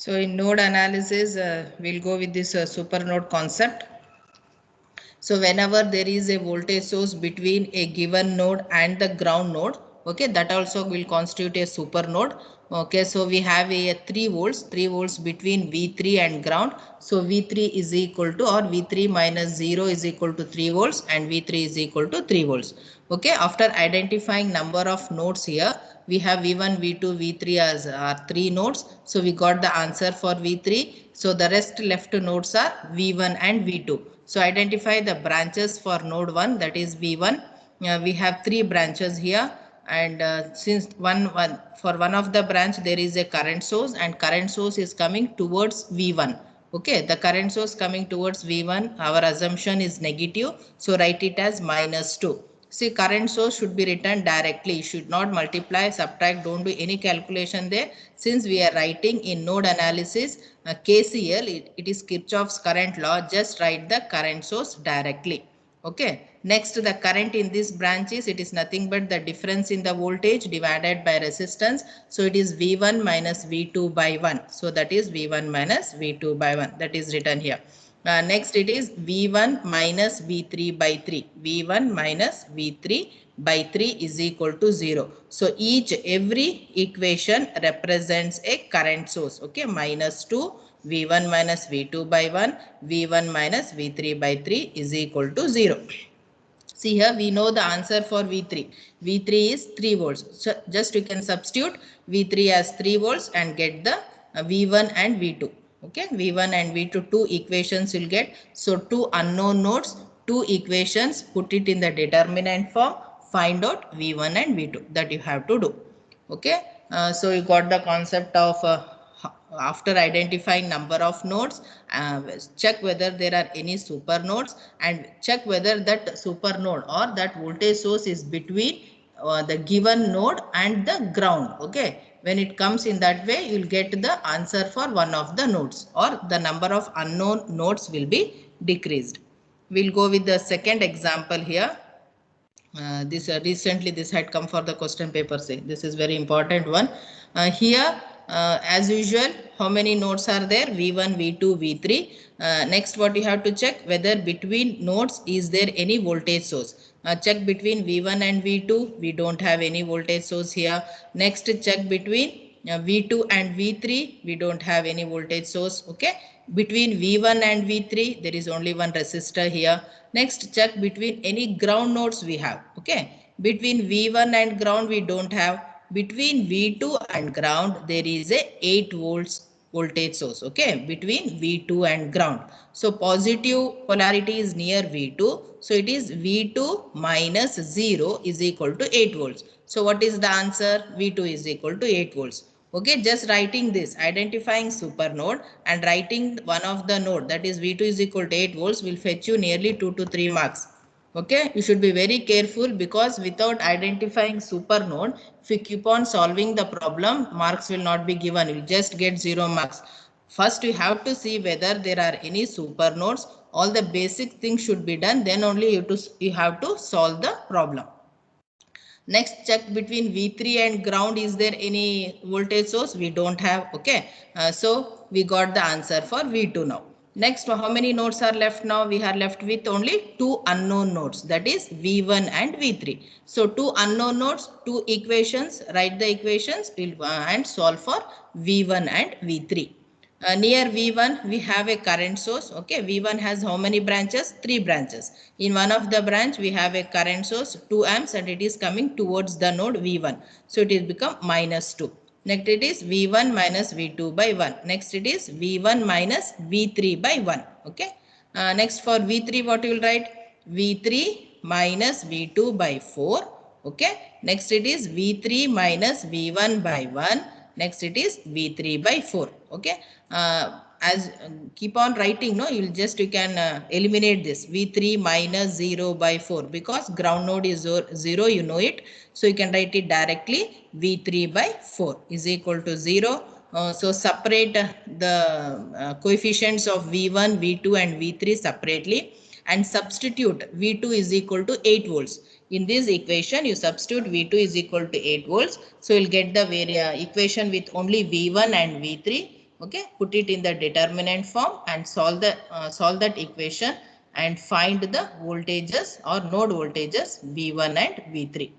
So in node analysis, we'll go with this super node concept. So whenever there is a voltage source between a given node and the ground node, okay, that also will constitute a super node. Okay, so we have a 3 volts between V3 and ground. So V3 is equal to, or V3 minus 0 is equal to 3 volts, and V3 is equal to 3 volts. Okay, after identifying number of nodes here, we have V1, V2, V3 as are 3 nodes. So we got the answer for V3. So the rest left nodes are V1 and V2. So identify the branches for node 1, that is V1. We have 3 branches here, and since for one of the branch there is a current source, and current source is coming towards V1. Okay, the current source coming towards V1, our assumption is negative, so write it as -2. See, current source should be written directly, should not multiply, subtract, don't do any calculation there. Since we are writing in node analysis, KCL, it is Kirchhoff's current law, just write the current source directly. Okay, next the current in this branch it is nothing but the difference in the voltage divided by resistance. So it is V1 minus V2 by 1. So that is V1 minus V2 by 1, that is written here. Next it is V1 minus V3 by 3. V1 minus V3 by 3 is equal to 0. So every equation represents a current source. Okay, -2, V1 minus V2 by 1, V1 minus V3 by 3 is equal to 0. See here, we know the answer for V3. V3 is 3 volts. So just you can substitute V3 as 3 volts and get the V1 and V2. Okay, V1 and V2, 2 equations you'll get. So 2 unknown nodes, 2 equations, put it in the determinant form, find out V1 and V2. That you have to do. Okay, so you got the concept of after identifying number of nodes, check whether there are any super nodes, and check whether that super node or that voltage source is between the given node and the ground. Okay, when it comes in that way, you will get the answer for one of the nodes, or the number of unknown nodes will be decreased. We'll go with the second example here. This recently this had come for the question paper. Say this is very important one. Here as usual, how many nodes are there? V1, V2, V3. Next what you have to check, whether between nodes is there any voltage source. Check between V1 and V2, we don't have any voltage source here. Next check between V2 and V3, we don't have any voltage source. Okay, between V1 and V3 there is only one resistor here. Next check between any ground nodes we have. Okay, between V1 and ground we don't have. Between V2 and ground there is a 8 volts voltage source. Okay, between V2 and ground. So positive polarity is near V2, so it is V2 minus 0 is equal to 8 volts. So what is the answer? V2 is equal to 8 volts. Okay, just writing this, identifying super node and writing one of the node, that is V2 is equal to 8 volts, will fetch you nearly 2 to 3 marks. Okay, you should be very careful, because without identifying super node, if you keep on solving the problem, marks will not be given, you will just get 0 marks. First you have to see whether there are any super nodes. All the basic things should be done, then only you have to solve the problem. Next, check between V3 and ground, is there any voltage source? We don't have. Okay, so we got the answer for V2 now. Next, how many nodes are left now? We are left with only 2 unknown nodes, that is V1 and V3. So 2 unknown nodes, 2 equations, write the equations and solve for V1 and V3. Near V1 we have a current source. Okay, V1 has how many branches? 3 branches. In one of the branch we have a current source 2 amps, and it is coming towards the node V1. So it is become -2. Next it is V1 minus V2 by 1. Next it is V1 minus V3 by 1. Okay. Next for V3 what you will write? V3 minus V2 by 4. Okay. Next it is V3 minus V1 by 1. Next it is V3 by 4. Okay, as keep on writing, no, you can eliminate this V3 minus 0 by 4, because ground node is 0, you know it, so you can write it directly. V3 by 4 is equal to 0. So separate the coefficients of V1, V2 and V3 separately, and substitute V2 is equal to 8 volts. In this equation, you substitute V2 is equal to 8 volts. So you'll get the equation with only V1 and V3. Okay, put it in the determinant form and solve that equation and find the voltages or node voltages V1 and V3.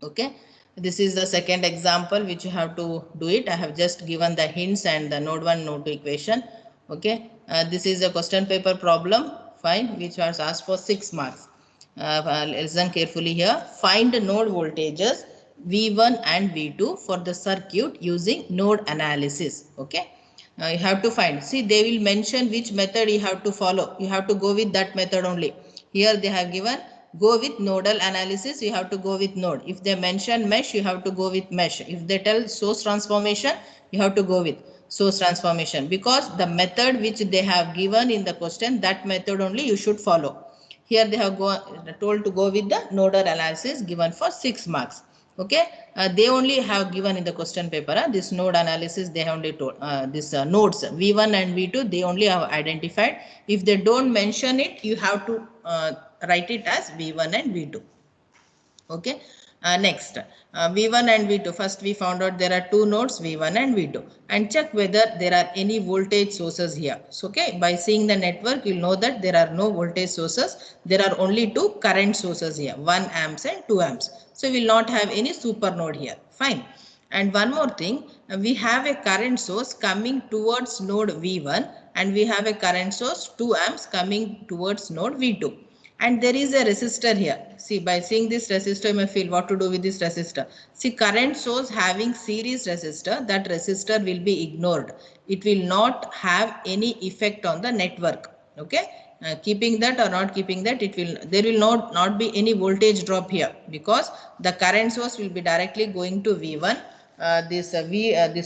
Okay, this is the second example which you have to do it. I have just given the hints and the node 1 node 2 equation. Okay, this is a question paper problem, fine, which was asked for 6 marks. Listen carefully here. Find node voltages V1 and V2 for the circuit using node analysis. Okay, you have to find. See, they will mention which method you have to follow. You have to go with that method only. Here they have given go with nodal analysis. You have to go with node. If they mention mesh, you have to go with mesh. If they tell source transformation, you have to go with source transformation, because the method which they have given in the question, that method only you should follow. Here they have told to go with the nodal analysis given for 6 marks. Okay, they only have given in the question paper this node analysis. They have only told this nodes V1 and V2, they only have identified. If they don't mention it, you have to write it as V1 and V2. Okay, next V1 and V2. First we found out there are two nodes V1 and V2, and check whether there are any voltage sources here. So okay, by seeing the network you'll know that there are no voltage sources. There are only two current sources here, 1 amps and 2 amps. So we will not have any super node here. Fine. And one more thing, we have a current source coming towards node V1 and we have a current source 2 amps coming towards node V2. And there is a resistor here. See, by seeing this resistor, you may feel what to do with this resistor. See, current source having series resistor, that resistor will be ignored. It will not have any effect on the network. Okay, keeping that or not keeping that, there will not be any voltage drop here, because the current source will be directly going to V1. This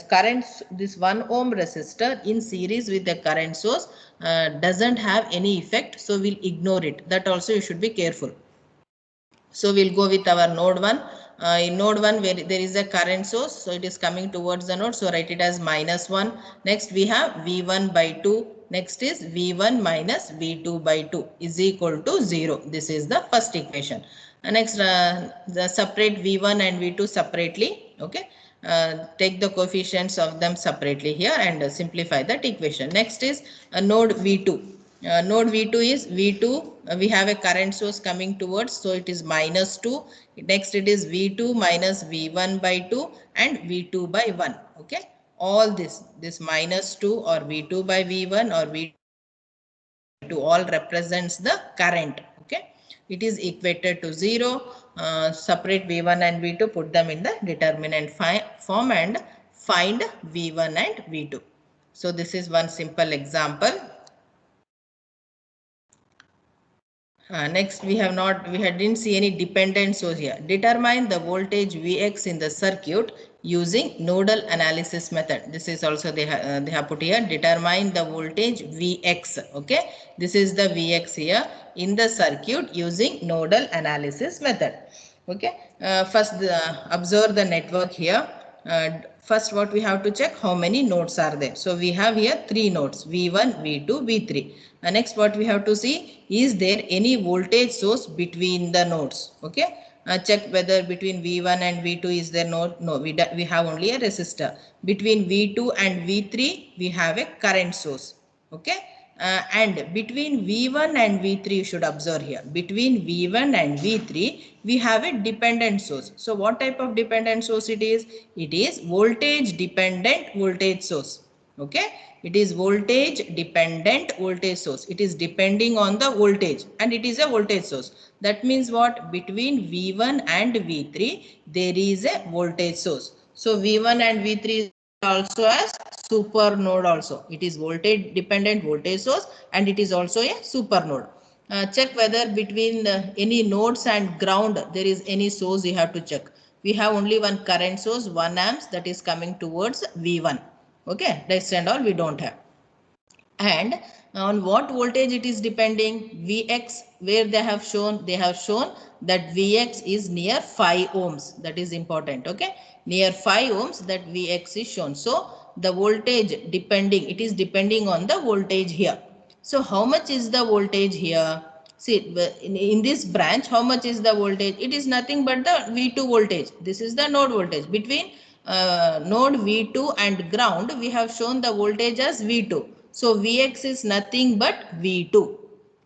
current, this 1 ohm resistor in series with the current source doesn't have any effect, so we'll ignore it. That also you should be careful. So we'll go with our node 1. In node 1 where there is a current source, so it is coming towards the node, so write it as -1. Next we have V1 by 2. Next is V1 minus V2 by 2 is equal to 0. This is the first equation. Next the separate V1 and V2 separately. Okay, take the coefficients of them separately here and simplify that equation. Next is node V2. Node V2 is V2. We have a current source coming towards, so it is -2. Next it is V2 minus V1 by 2 and V2 by 1. Okay, all this -2 or V2 by V1 or V2 all represents the current. Okay, it is equated to 0. Separate V1 and V2, put them in the determinant form and find V1 and V2. So this is one simple example. Next we didn't see any dependent source here. Determine the voltage Vx in the circuit using nodal analysis method. This is also they have put here. Determine the voltage Vx. Okay, this is the Vx here in the circuit using nodal analysis method. Okay, first observe the network here. First what we have to check, how many nodes are there. So we have here 3 nodes, V1, V2, V3. Next what we have to see, is there any voltage source between the nodes. Okay, check whether between V1 and V2 is there no we have only a resistor. Between V2 and V3 we have a current source. Okay, and between V1 and V3 you should observe here, between V1 and V3 we have a dependent source. So what type of dependent source it is? It is voltage dependent voltage source. Okay, it is voltage dependent voltage source. It is depending on the voltage and it is a voltage source. That means what? Between V1 and V3 there is a voltage source. So V1 and V3 also as super node also. It is voltage dependent voltage source and it is also a super node. Check whether between any nodes and ground there is any source. You have to check. We have only one current source, 1 amps, that is coming towards V1. Okay, rest and all we don't have. And on what voltage it is depending? Vx, where they have shown that Vx is near 5 ohms. That is important. Okay, near 5 ohms that Vx is shown. So the voltage depending, it is depending on the voltage here. So how much is the voltage here? See, in this branch, how much is the voltage? It is nothing but the V2 voltage. This is the node voltage between node V2 and ground, we have shown the voltage as V2. So Vx is nothing but V2.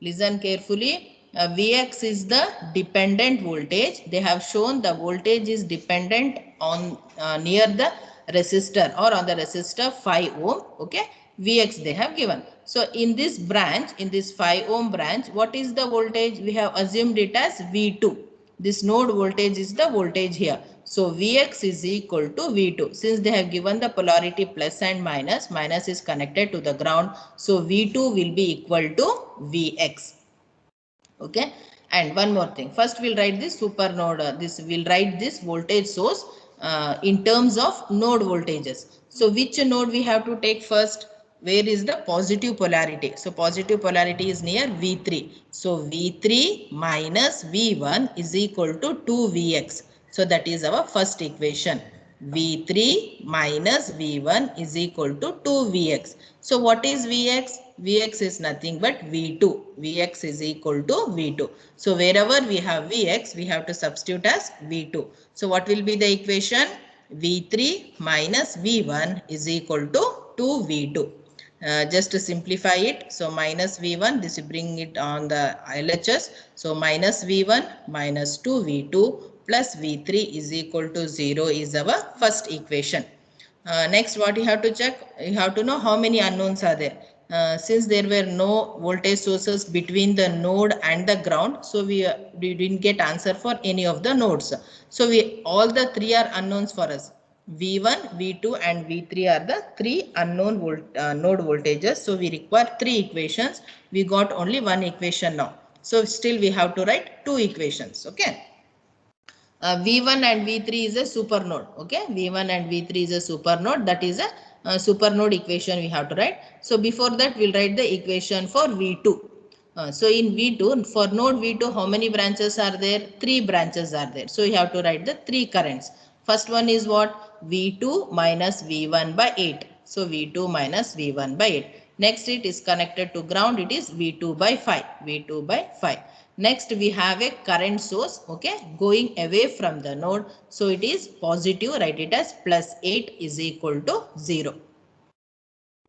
Listen carefully. Vx is the dependent voltage. They have shown the voltage is dependent on near the resistor or on the resistor 5 ohm. Okay. Vx they have given. So in this branch, in this 5 ohm branch, what is the voltage? We have assumed it as V2. This node voltage is the voltage here. So Vx is equal to V2. Since they have given the polarity plus and minus, minus is connected to the ground. So V2 will be equal to Vx. Okay. And one more thing. First we'll write this super node. We'll write this voltage source in terms of node voltages. So which node we have to take first? Where is the positive polarity? So positive polarity is near V3. So V3 minus V1 is equal to 2Vx. So that is our first equation. V3 minus V1 is equal to 2Vx. So what is Vx? Vx is nothing but V2. Vx is equal to V2. So wherever we have Vx, we have to substitute as V2. So what will be the equation? V3 minus V1 is equal to 2V2. Just to simplify it, so minus V1, this will bring it on the LHS. So minus V1 minus 2V2 plus V3 is equal to 0 is our first equation. Next, what you have to check? You have to know how many unknowns are there. Since there were no voltage sources between the node and the ground, so we didn't get answer for any of the nodes. So all the three are unknowns for us. V1, V2 and V3 are the three unknown node voltages. So we require three equations. We got only one equation now. So still we have to write two equations. Okay. V1 and V3 is a super node. Okay. V1 and V3 is a super node. That is a super node equation we have to write. So before that we'll write the equation for V2. So in V2, for node V2, how many branches are there? 3 branches are there. So you have to write the 3 currents. First one is what? V2 minus V1 by 8. So V2 minus V1 by 8. Next it is connected to ground. It is V2 by 5. V2 by 5. Next we have a current source, okay, going away from the node. So it is positive, write it as plus 8 is equal to 0.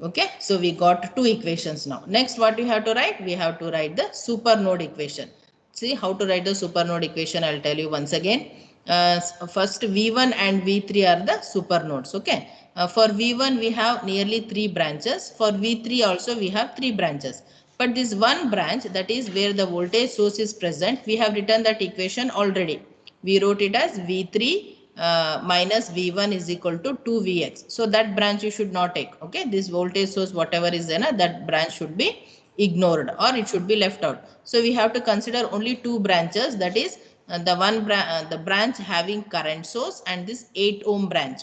Okay, so we got two equations now. Next what we have to write? We have to write the super node equation. See how to write the super node equation, I'll tell you once again. First V1 and V3 are the super nodes, okay. For V1 we have nearly 3 branches. For V3 also we have 3 branches. But this one branch, that is where the voltage source is present, we have written that equation already. We wrote it as V3 minus V1 is equal to 2Vx. So that branch you should not take. Okay, this voltage source whatever is there, that branch should be ignored or it should be left out. So we have to consider only 2 branches, that is the branch having current source and this 8 ohm branch.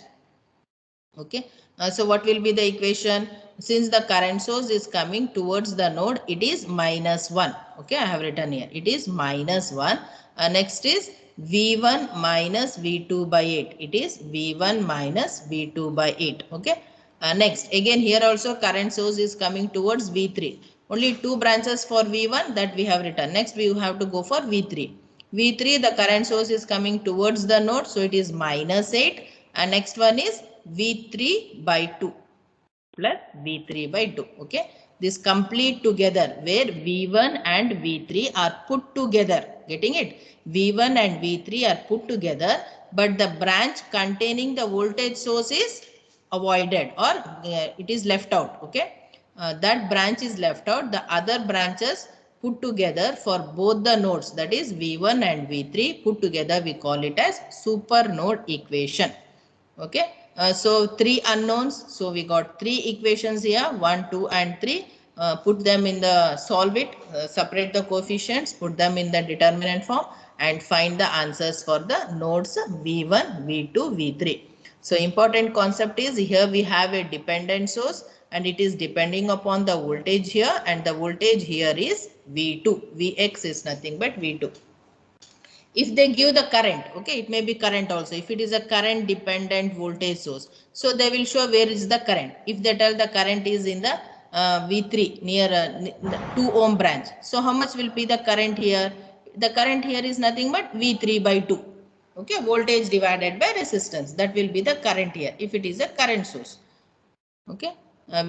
Okay, so what will be the equation? Since the current source is coming towards the node, it is minus 1. Okay, I have written here. It is minus 1. Next is V1 minus V2 by 8. It is V1 minus V2 by 8. Okay. Next, again here also current source is coming towards V3. Only 2 branches for V1 that we have written. Next, we have to go for V3. V3, the current source is coming towards the node. So it is minus 8. And next one is V3 by 2 plus V3 by 2. Okay. This complete together where V1 and V3 are put together. Getting it? V1 and V3 are put together, but the branch containing the voltage source is avoided or it is left out. Okay. That branch is left out. The other branches put together for both the nodes, that is V1 and V3 put together, we call it as super node equation. Okay. So 3 unknowns. So we got 3 equations here, 1, 2 and 3. Put them in the, solve it, separate the coefficients, put them in the determinant form and find the answers for the nodes V1, V2, V3. So important concept is here we have a dependent source and it is depending upon the voltage here, and the voltage here is V2. Vx is nothing but V2. If they give the current, okay, it may be current also. If it is a current dependent voltage source, so they will show where is the current. If they tell the current is in the V3 near 2 ohm branch, so how much will be the current here? The current here is nothing but V3 by 2. Okay, voltage divided by resistance. That will be the current here if it is a current source. Okay,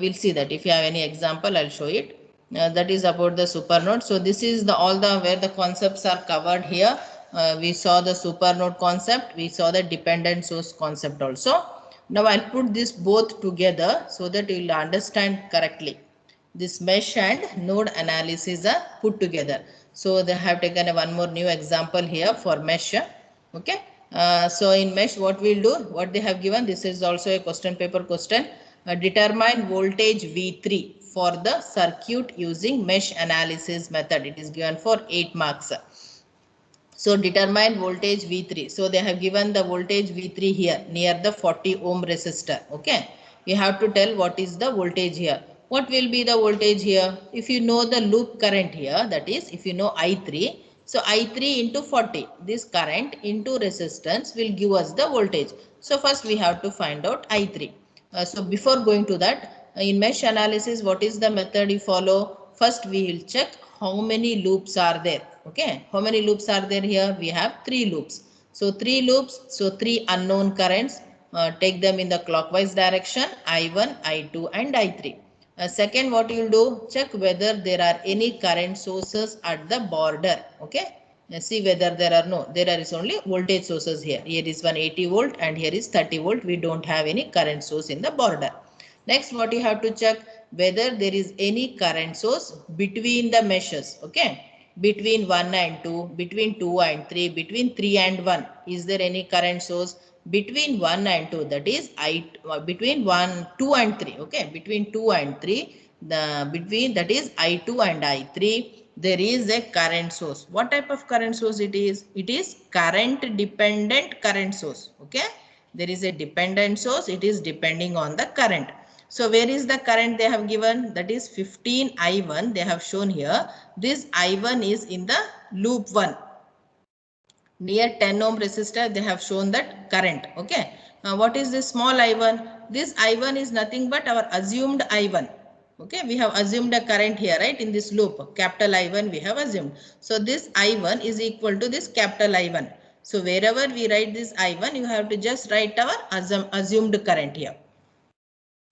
we'll see that. If you have any example, I'll show it. That is about the supernode. So this is the all the where the concepts are covered here. We saw the supernode concept. We saw the dependent source concept also. Now I'll put this both together so that you will understand correctly. This mesh and node analysis are put together. So they have taken a one more new example here for mesh. Okay. So in mesh, what we'll do, what they have given, this is also a question paper question. Determine voltage V3 for the circuit using mesh analysis method. It is given for 8 marks. So determine voltage V3. So they have given the voltage V3 here near the 40 ohm resistor. Okay. We have to tell what is the voltage here. What will be the voltage here? If you know the loop current here, that is if you know I3. So I3 into 40, this current into resistance will give us the voltage. So first we have to find out I3. So before going to that, in mesh analysis, what is the method you follow? First we will check how many loops are there. Okay, how many loops are there here? We have 3 loops. So 3 loops, so 3 unknown currents. Take them in the clockwise direction, I1, I2 and I3. Second, what you will do, check whether there are any current sources at the border. Okay, see whether there are no, there is only voltage sources here. Here is 180 volt and here is 30 volt. We don't have any current source in the border. Next, what you have to check, whether there is any current source between the meshes. Okay, between 1 and 2, between 2 and 3, between 3 and 1. Is there any current source? Between 1 and 2, that is between 1, 2 and 3. Okay, between 2 and 3, the between that is I2 and I3, there is a current source. What type of current source it is? It is current dependent current source. Okay, there is a dependent source. It is depending on the current. So where is the current they have given? That is 15 I1 they have shown here. This I1 is in the loop 1. Near 10 ohm resistor they have shown that current. Okay. Now what is this small I1? This I1 is nothing but our assumed I1. Okay. We have assumed a current here, right? In this loop, capital I1 we have assumed. So this I1 is equal to this capital I1. So wherever we write this I1, you have to just write our assumed current here.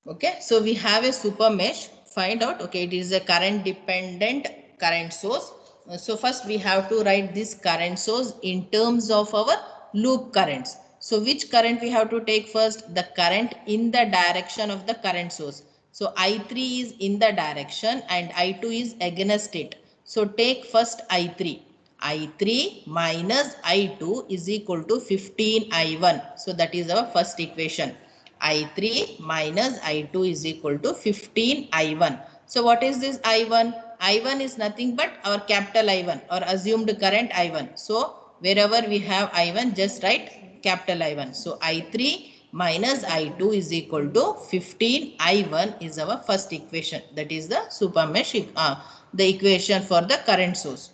Okay, so we have a super mesh. Find out, okay, it is a current dependent current source. So first we have to write this current source in terms of our loop currents. So which current we have to take first? The current in the direction of the current source. So I3 is in the direction and I2 is against it. So take first I3. I3 minus I2 is equal to 15 I1. So that is our first equation. I3 minus I2 is equal to 15 I1. So what is this I1? I1 is nothing but our capital I1 or assumed current I1. So wherever we have I1, just write capital I1. So I3 minus I2 is equal to 15 I1 is our first equation. That is the super mesh, the equation for the current source.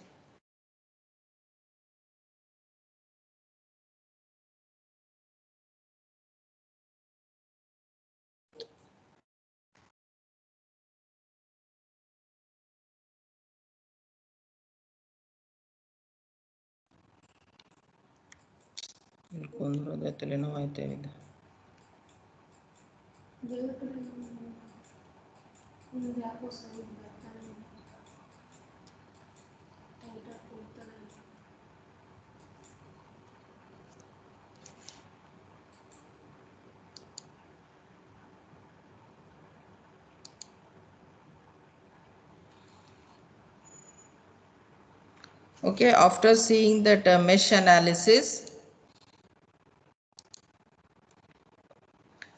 Okay, after seeing that mesh analysis,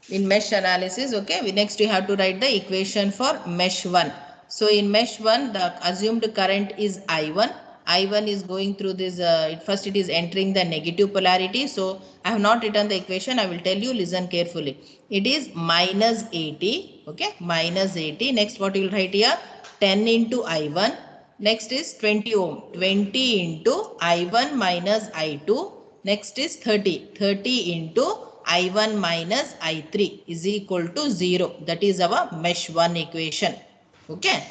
in mesh analysis, okay, next we have to write the equation for mesh 1. So in mesh 1, the assumed current is I1. I1 is going through this, first it is entering the negative polarity. So I have not written the equation. I will tell you, listen carefully. It is minus 80, okay, minus 80. Next what you will write here? 10 into I1. Next is 20 ohm, 20 into I1 minus I2. Next is 30, 30 into I1 minus I3 is equal to 0. That is our mesh 1 equation. Okay.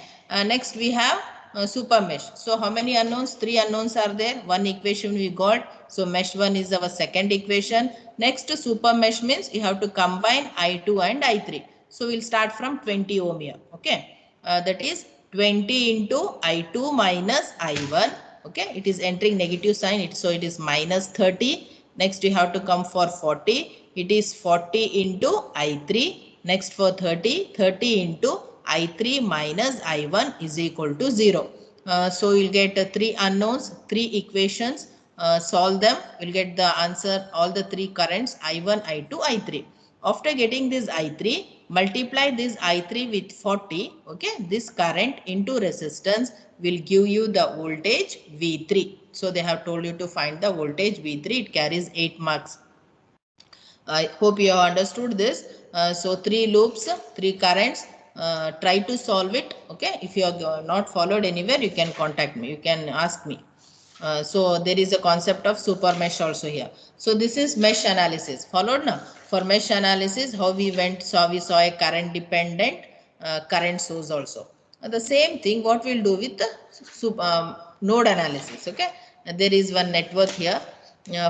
Next we have super mesh. So how many unknowns? 3 unknowns are there. One equation we got. So mesh 1 is our second equation. Next super mesh means you have to combine I2 and I3. So we'll start from 20 ohm here. Okay. That is 20 into I2 minus I1. Okay. It is entering negative sign. So it is minus 30. Next we have to come for 40. It is 40 into I3. Next for 30, 30 into I3 minus I1 is equal to 0. So you'll get 3 unknowns, 3 equations, solve them, we'll get the answer, all the 3 currents I1, I2, I3. After getting this I3, multiply this I3 with 40, okay, this current into resistance will give you the voltage V3. So they have told you to find the voltage V3, it carries 8 marks. I hope you have understood this. So 3 loops, 3 currents. Try to solve it. Okay. If you have not followed anywhere, you can contact me. You can ask me. So there is a concept of super mesh also here. So this is mesh analysis. Followed now. For mesh analysis, how we went, we saw a current dependent current source also. The same thing what we'll do with the node analysis. Okay. There is one network here.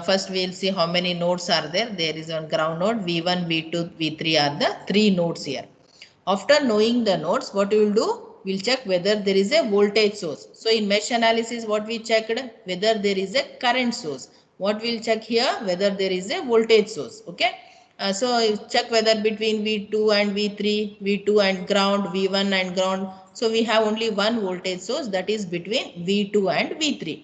First we will see how many nodes are there. There is one ground node, V1, V2, V3 are the 3 nodes here. After knowing the nodes, what we will do? We will check whether there is a voltage source. So in mesh analysis, what we checked? Whether there is a current source. What we will check here? Whether there is a voltage source. Okay. So check whether between V2 and V3, V2 and ground, V1 and ground. So we have only one voltage source, that is between V2 and V3.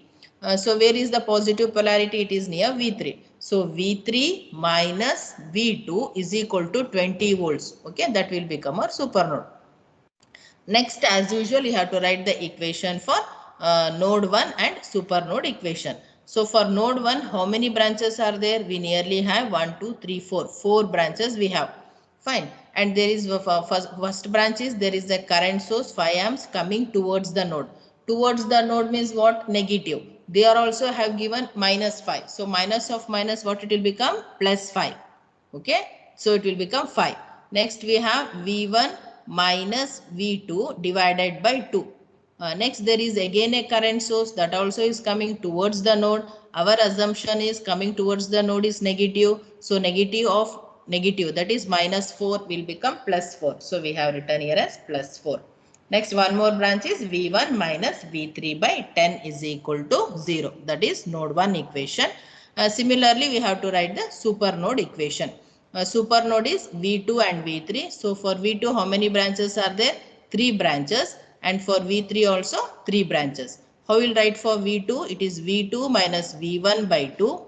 So where is the positive polarity? It is near V3. So V3 minus V2 is equal to 20 volts. Okay, that will become our supernode. Next, as usual, you have to write the equation for node 1 and supernode equation. So for node 1, how many branches are there? We nearly have 1, 2, 3, 4. 4 branches we have. Fine. And there is first branch is there is a current source 5 amps coming towards the node. Towards the node means what? Negative. They are also have given minus 5. So minus of minus, what it will become? Plus 5. Okay. So it will become 5. Next we have V1 minus V2 divided by 2. Next there is again a current source that also is coming towards the node. Our assumption is coming towards the node is negative. So negative of negative, that is minus 4 will become plus 4. So we have written here as plus 4. Next one more branch is V1 minus V3 by 10 is equal to 0. That is node 1 equation. Similarly, we have to write the supernode equation. Supernode is V2 and V3. So for V2, how many branches are there? 3 branches. And for V3 also 3 branches. How will write for V2? It is V2 minus V1 by 2.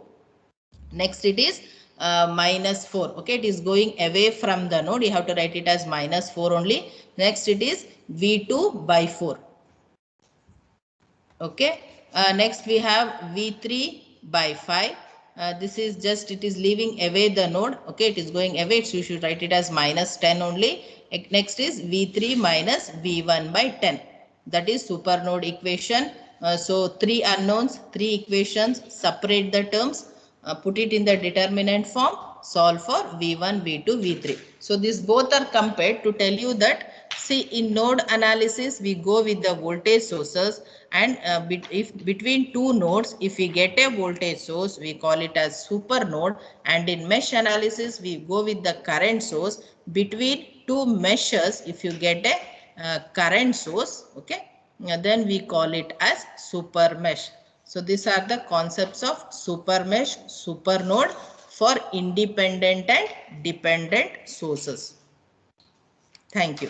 Next it is minus 4. Okay, it is going away from the node. You have to write it as minus 4 only. Next it is V2 by 4. Okay. Next we have V3 by 5. This is just, it is leaving away the node. Okay, it is going away. So you should write it as minus 10 only. Next is V3 minus V1 by 10. That is supernode equation. So 3 unknowns, 3 equations, separate the terms, put it in the determinant form, solve for V1, V2, V3. So these both are compared to tell you that, see, in node analysis, we go with the voltage sources, and if between 2 nodes, if we get a voltage source, we call it as super node. And in mesh analysis, we go with the current source. Between 2 meshes, if you get a current source, okay, then we call it as super mesh. So these are the concepts of super mesh, super node for independent and dependent sources. Thank you.